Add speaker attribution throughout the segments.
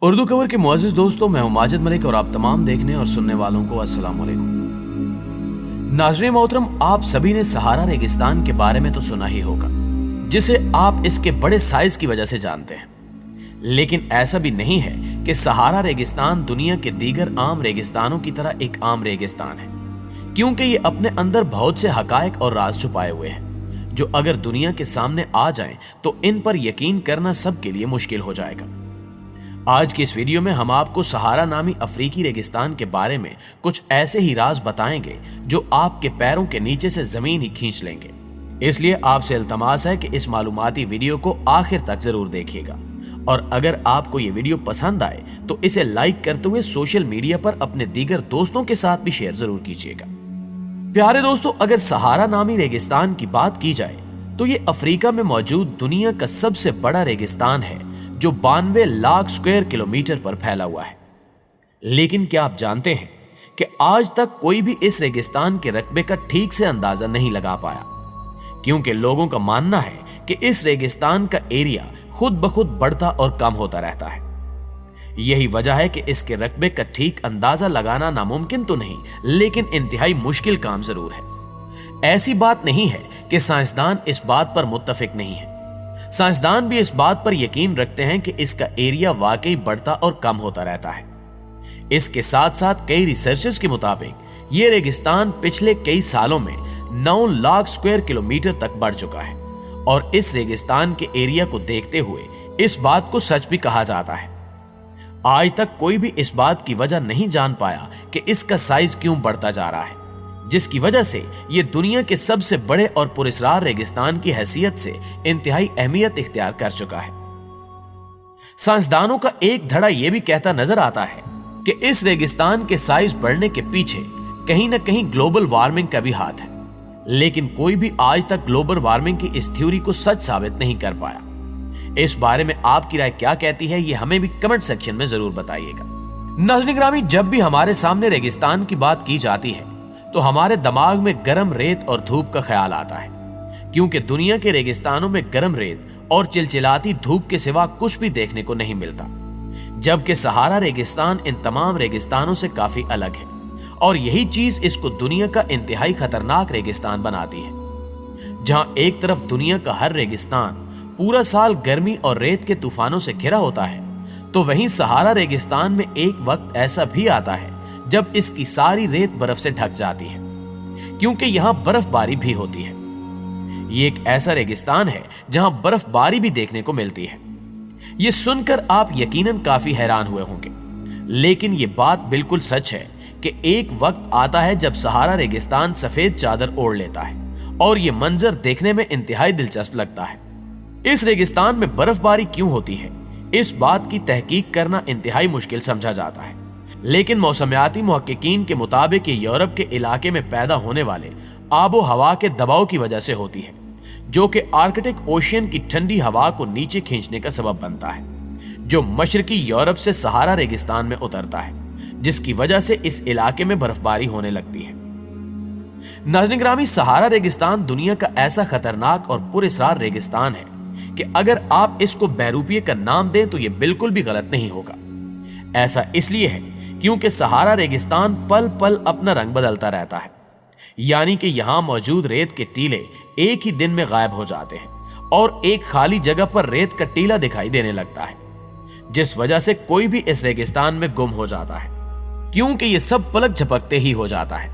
Speaker 1: उर्दू खबर के मुअज़्ज़िज़ दोस्तों, मैं हूं माजिद मलिक और आप तमाम देखने और सुनने वालों को अस्सलाम वालेकुम। नाज़रीन मोहतरम, आप सभी ने सहारा रेगिस्तान के बारे में तो सुना ही होगा, जिसे आप इसके बड़े साइज की वजह से जानते हैं। लेकिन ऐसा भी नहीं है कि सहारा रेगिस्तान दुनिया के दीगर आम रेगिस्तानों की तरह एक आम रेगिस्तान है, क्योंकि ये अपने अंदर बहुत से हकायक और राज छुपाए हुए हैं, जो अगर दुनिया के सामने आ जाएं तो इन पर यकीन करना सबके लिए मुश्किल हो जाएगा। आज की इस वीडियो में हम आपको सहारा नामी अफ्रीकी रेगिस्तान के बारे में कुछ ऐसे ही राज बताएंगे जो आपके पैरों के नीचे से जमीन ही खींच लेंगे। इसलिए आपसे इल्तमास है कि इस मालूमाती वीडियो को आखिर तक जरूर देखिएगा, और अगर आपको ये वीडियो पसंद आए तो इसे लाइक करते हुए सोशल मीडिया पर अपने दीगर दोस्तों के साथ भी शेयर जरूर कीजिएगा। प्यारे दोस्तों, अगर सहारा नामी रेगिस्तान की बात की जाए तो ये अफ्रीका में मौजूद दुनिया का सबसे बड़ा रेगिस्तान है, जो 92 लाख स्क्वायर किलोमीटर पर फैला हुआ है। लेकिन क्या आप जानते हैं कि आज तक कोई भी इस रेगिस्तान के रकबे का ठीक से अंदाजा नहीं लगा पाया, क्योंकि लोगों का मानना है कि इस रेगिस्तान का एरिया खुद ब खुद बढ़ता और कम होता रहता है। यही वजह है कि इसके रकबे का ठीक अंदाजा लगाना नामुमकिन तो नहीं, लेकिन इंतहाई मुश्किल काम जरूर है। ऐसी बात नहीं है कि साइंसदान इस बात पर मुत्तफिक नहीं है। साइंसदान भी इस बात पर यकीन रखते हैं कि इसका एरिया वाकई बढ़ता और कम होता रहता है। इसके साथ साथ कई रिसर्चर्स के मुताबिक ये रेगिस्तान पिछले कई सालों में 9 लाख स्क्वायर किलोमीटर तक बढ़ चुका है, और इस रेगिस्तान के एरिया को देखते हुए इस बात को सच भी कहा जाता है। आज तक कोई भी इस बात की वजह नहीं जान पाया कि इसका साइज क्यों बढ़ता जा रहा है, जिसकी वजह से ये दुनिया के सबसे बड़े और पुरस्कार रेगिस्तान की हैसियत से इंतहाई अहमियत इख्तियार कर चुका है। साइंसदानों का एक धड़ा यह भी कहता नजर आता है कि इस रेगिस्तान के साइज बढ़ने के पीछे कहीं ना कहीं ग्लोबल वार्मिंग का भी हाथ है, लेकिन कोई भी आज तक ग्लोबल वार्मिंग की इस थ्योरी को सच साबित नहीं कर पाया। इस बारे में आपकी राय क्या कहती है, ये हमें भी कमेंट सेक्शन में जरूर बताइएगा। नाज़रीन ग्रामी, जब भी हमारे सामने रेगिस्तान की बात की जाती है तो हमारे दिमाग में गर्म रेत और धूप का ख्याल आता है, क्योंकि दुनिया के रेगिस्तानों में गर्म रेत और चिलचिलाती धूप के सिवा कुछ भी देखने को नहीं मिलता, जबकि सहारा रेगिस्तान इन तमाम रेगिस्तानों से काफी अलग है, और यही चीज इसको दुनिया का इंतहाई खतरनाक रेगिस्तान बनाती है। जहां एक तरफ दुनिया का हर रेगिस्तान पूरा साल गर्मी और रेत के तूफानों से घिरा होता है, तो वहीं सहारा रेगिस्तान में एक वक्त ऐसा भी आता है जब इसकी सारी रेत बर्फ से ढक जाती है, क्योंकि यहां बर्फबारी भी होती है। ये एक ऐसा रेगिस्तान है जहां बर्फबारी भी देखने को मिलती है। ये सुनकर आप यकीनन काफी हैरान हुए होंगे, लेकिन ये बात बिल्कुल सच है कि एक वक्त आता है जब सहारा रेगिस्तान सफेद चादर ओढ़ लेता है, और ये मंजर देखने में इंतहाई दिलचस्प लगता है। इस रेगिस्तान में बर्फबारी क्यों होती है, इस बात की तहकीक करना इंतहाई मुश्किल समझा जाता है, लेकिन मौसमियाती मुहक्किकीन के मुताबिक ये यूरोप के इलाके में पैदा होने वाले आबो हवा के दबाव की वजह से होती है, जो कि आर्कटिक ओशियन की ठंडी हवा को नीचे खींचने का सबब बनता है, जो मशरकी यूरोप से सहारा रेगिस्तान में उतरता है, जिसकी वजह से इस इलाके में बर्फबारी होने लगती है। नाज़रीन ग्रामी, सहारा रेगिस्तान दुनिया का ऐसा खतरनाक और पुरअसरार रेगिस्तान है कि अगर आप इसको बहरूपिये का नाम दें तो यह बिल्कुल भी गलत नहीं होगा। ऐसा इसलिए है क्योंकि सहारा रेगिस्तान पल पल अपना रंग बदलता रहता है, यानी कि यहां मौजूद रेत के टीले एक ही दिन में गायब हो जाते हैं, और एक खाली जगह पर रेत का टीला दिखाई देने लगता है, जिस वजह से कोई भी इस रेगिस्तान में गुम हो जाता है, क्योंकि ये सब पलक झपकते ही हो जाता है।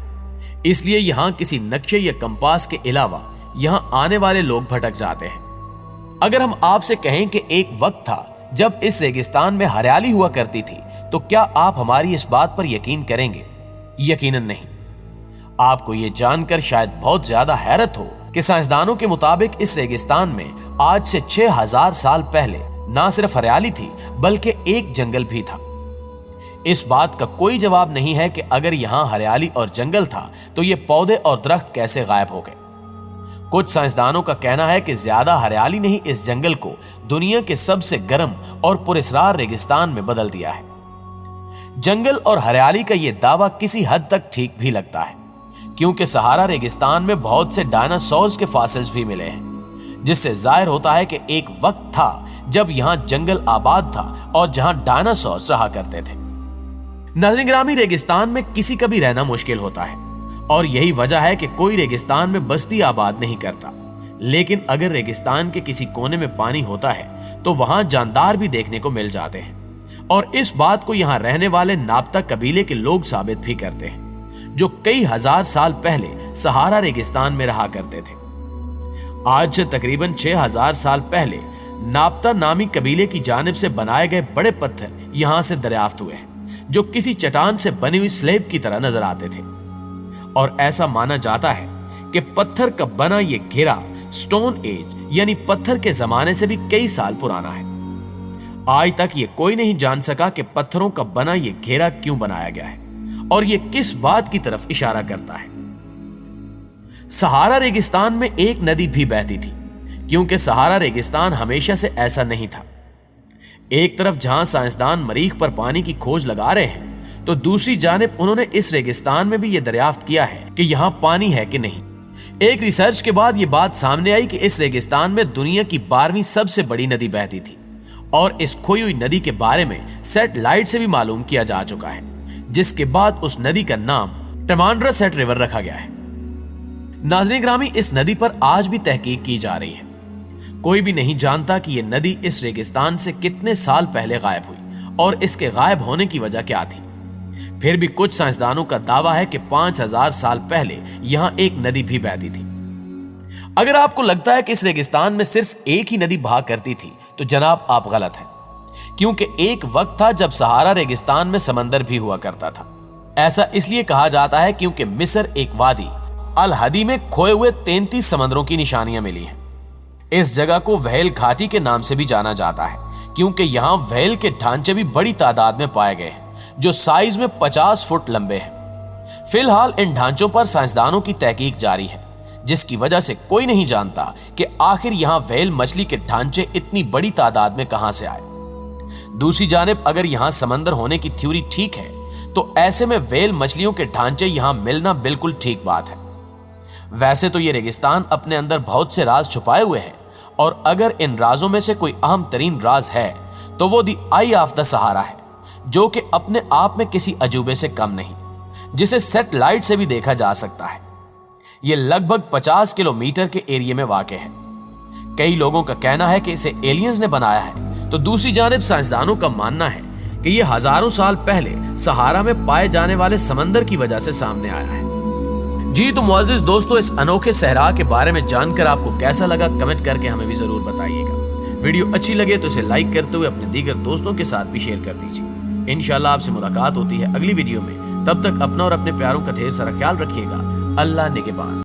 Speaker 1: इसलिए यहां किसी नक्शे या कंपास के अलावा यहां आने वाले लोग भटक जाते हैं। अगर हम आपसे कहें कि एक वक्त था जब इस रेगिस्तान में हरियाली हुआ करती थी, तो क्या आप हमारी इस बात पर यकीन करेंगे? यकीनन नहीं। आपको यह जानकर शायद बहुत ज्यादा हैरत हो कि साइंसदानों के मुताबिक इस रेगिस्तान में आज से 6000 साल पहले ना सिर्फ हरियाली थी, बल्कि एक जंगल भी था। इस बात का कोई जवाब नहीं है कि अगर यहां हरियाली और जंगल था तो ये पौधे और दरख्त कैसे गायब हो गए। कुछ साइंसदानों का कहना है कि ज्यादा हरियाली ने ही इस जंगल को दुनिया के सबसे गर्म और पुरअसरार रेगिस्तान में बदल दिया है। जंगल और हरियाली का यह दावा किसी हद तक ठीक भी लगता है, क्योंकि सहारा रेगिस्तान में बहुत से डायनासोर्स के फॉसिल्स भी मिले हैं, जिससे जाहिर होता है कि एक वक्त था जब यहाँ जंगल आबाद था और जहाँ डायनासोर्स रहा करते थे। नाज़रीन ग्रामी, रेगिस्तान में किसी का भी रहना मुश्किल होता है और यही वजह है कि कोई रेगिस्तान में बस्ती आबाद नहीं करता। लेकिन अगर रेगिस्तान के किसी कोने में पानी होता है तो वहां जानदार भी देखने को मिल जाते हैं और इस बात को यहां रहने वाले नापता कबीले के लोग साबित भी करते हैं, जो कई हजार साल पहले सहारा रेगिस्तान में रहा करते थे। आज से तकरीबन 6000 साल पहले नापता नामी कबीले की जानिब से बनाए गए बड़े पत्थर यहां से दरियाफ्त हुए हैं, जो किसी चट्टान से बनी हुई स्लेब की तरह नजर आते थे और ऐसा माना जाता है कि पत्थर का बना ये घेरा स्टोन एज यानी पत्थर के जमाने से भी कई साल पुराना है। आज तक ये कोई नहीं जान सका कि पत्थरों का बना ये घेरा क्यों बनाया गया है और ये किस बात की तरफ इशारा करता है। सहारा रेगिस्तान में एक नदी भी बहती थी, क्योंकि सहारा रेगिस्तान हमेशा से ऐसा नहीं था। एक तरफ जहां साइंसदान मरीख पर पानी की खोज लगा रहे हैं, तो दूसरी जानिब उन्होंने इस रेगिस्तान में भी यह दरियाफ्त किया है कि यहां पानी है कि नहीं। एक रिसर्च के बाद यह बात सामने आई कि इस रेगिस्तान में दुनिया की 12वीं सबसे बड़ी नदी बहती थी और इस खोई हुई नदी के बारे में सैटेलाइट से भी मालूम किया जा चुका है, जिसके बाद उस नदी का नाम टमांड्रा-सेट रिवर रखा गया है। नाज़रीन ग्रामी, इस नदी पर आज भी तहकीक की जा रही है। कोई भी नहीं जानता कि यह नदी इस रेगिस्तान से कितने साल पहले गायब हुई और इसके गायब होने की वजह क्या थी। फिर भी कुछ साइंसदानों का दावा है कि 5000 साल पहले यहां एक नदी भी बहती थी। अगर आपको लगता है कि इस रेगिस्तान में सिर्फ एक ही नदी बहा करती थी, तो जनाब आप गलत हैं, क्योंकि एक वक्त था जब सहारा रेगिस्तान में समंदर भी हुआ करता था। ऐसा इसलिए कहा जाता है क्योंकि मिस्र एक वादी अल हदी में खोए हुए 33 समंदरों की निशानियां मिली हैं। इस जगह को व्हेल घाटी के नाम से भी जाना जाता है, क्योंकि यहाँ व्हेल के ढांचे भी बड़ी तादाद में पाए गए हैं, जो साइज में 50 फुट लंबे हैं। फिलहाल इन ढांचों पर साइंसदानों की तहकीक जारी है, जिसकी वजह से कोई नहीं जानता कि आखिर यहाँ व्हेल मछली के ढांचे इतनी बड़ी तादाद में कहां से आए। दूसरी जानिब अगर यहाँ समंदर होने की थ्योरी ठीक है, तो ऐसे में व्हेल मछलियों के ढांचे यहाँ मिलना बिल्कुल ठीक बात है। वैसे तो ये रेगिस्तान अपने अंदर बहुत से राज छुपाए हुए हैं, और अगर इन राजों में से कोई अहम तरीन राज है तो वो दी आई ऑफ द सहारा है, जो कि अपने आप में किसी अजूबे से कम नहीं, जिसे सैटेलाइट से भी देखा जा सकता है। ये लगभग 50 किलोमीटर के एरिया में वाक़ है। कई लोगों का कहना है कि इसे एलियंस ने बनाया है, तो दूसरी जानिब साइंसदानों का मानना है कि ये हजारों साल पहले सहारा में पाए जाने वाले समंदर की वजह से सामने आया है। जी तो मुअज़्ज़िज़ दोस्तों, इस अनोखे सहरा के बारे में जानकर आपको कैसा लगा, कमेंट करके हमें भी जरूर बताइएगा। वीडियो अच्छी लगे तो इसे लाइक करते हुए अपने दीगर दोस्तों के साथ भी शेयर कर दीजिए। इंशाल्लाह आपसे मुलाकात होती है अगली वीडियो में। तब तक अपना और अपने प्यारों का ढेर सारा ख्याल रखिएगा। अल्लाह निगहबान।